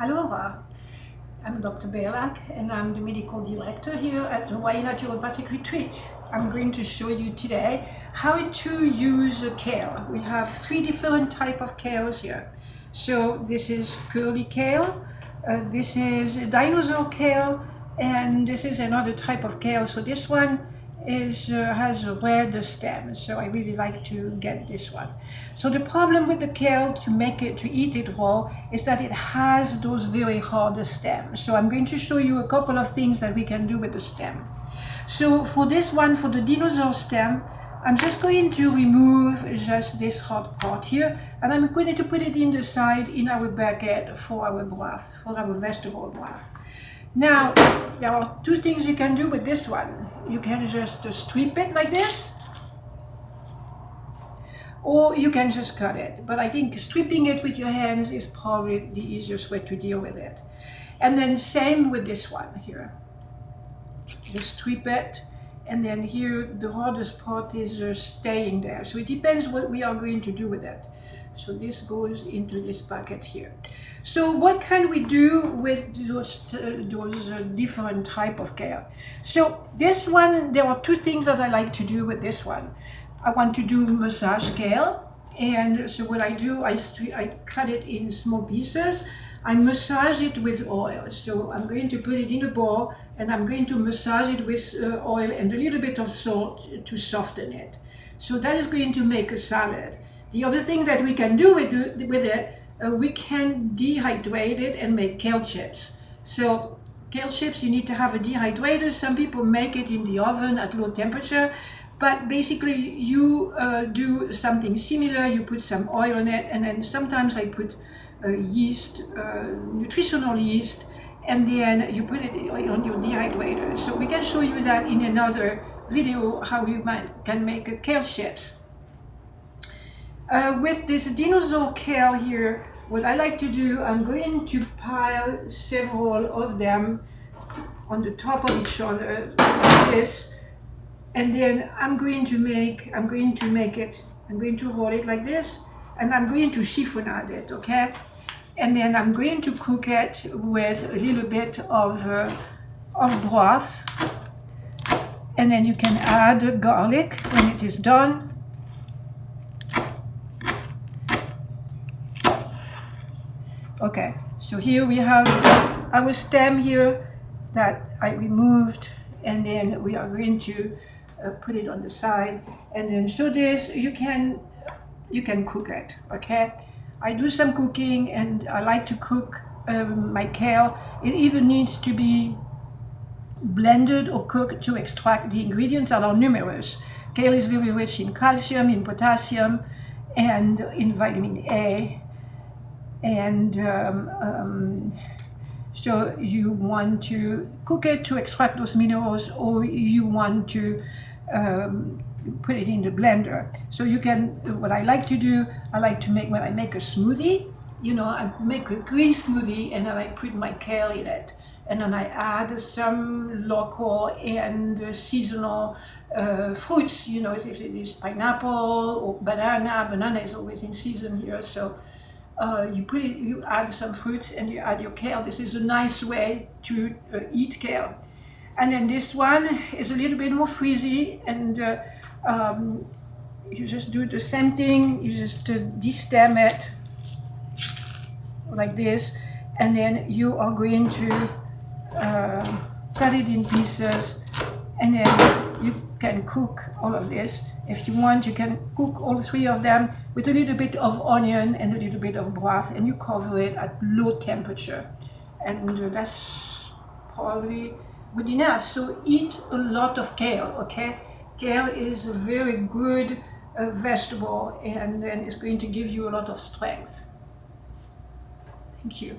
Allora, I'm Dr. Baylac and I'm the medical director here at the Hawaii Naturopathic Retreat. I'm going to show you today how to use a kale. We have three different types of kales here. So this is curly kale, this is a dinosaur kale, and this is another type of kale. So this one has a red stem, so I really like to get this one. So the problem with the kale to eat it raw is that it has those very hard stems. So I'm going to show you a couple of things that we can do with the stem. So for this one, for the dinosaur stem, I'm just going to remove just this hard part here, and I'm going to put it in the side in our bucket for our broth, for our vegetable broth. Now, there are two things you can do with this one. You can just strip it like this, or you can just cut it. But I think stripping it with your hands is probably the easiest way to deal with it. And then same with this one here. Just strip it, and then here the hardest part is staying there. So it depends what we are going to do with it. So this goes into this bucket here. So what can we do with those different type of kale? So this one, there are two things that I like to do with this one. I want to do massage kale, and so what I do, I cut it in small pieces. I massage it with oil. So I'm going to put it in a bowl, and I'm going to massage it with oil and a little bit of salt to soften it. So that is going to make a salad. The other thing that we can do with it, we can dehydrate it and make kale chips. So kale chips, you need to have a dehydrator. Some people make it in the oven at low temperature, but basically you do something similar. You put some oil on it, and then sometimes I put yeast, nutritional yeast, and then you put it on your dehydrator. So we can show you that in another video, how you can make kale chips. With this dinosaur kale here, what I like to do, I'm going to pile several of them on the top of each other like this, and then I'm going to roll it like this, and I'm going to chiffonade it, okay? And then I'm going to cook it with a little bit of broth, and then you can add garlic when it is done. Okay, so here we have our stem here that I removed, and then we are going to put it on the side, and then so this you can cook it. Okay, I do some cooking, and I like to cook my kale. It either needs to be blended or cooked to extract the ingredients that are numerous. Kale is very rich in calcium, in potassium, and in vitamin A. And so you want to cook it to extract those minerals, or you want to put it in the blender. So you can, what I like to do, when I make a smoothie, I make a green smoothie, and then I put my kale in it. And then I add some local and seasonal fruits, if it is pineapple or banana is always in season here. So you add some fruits and you add your kale. This is a nice way to eat kale. And then this one is a little bit more frizzy, and you just do the same thing. You just destem it like this, and then you are going to cut it in pieces, and then you can cook all of this. If you want, you can cook all three of them with a little bit of onion and a little bit of broth, and you cover it at low temperature. And that's probably good enough. So eat a lot of kale, okay? Kale is a very good vegetable, and then it's going to give you a lot of strength. Thank you.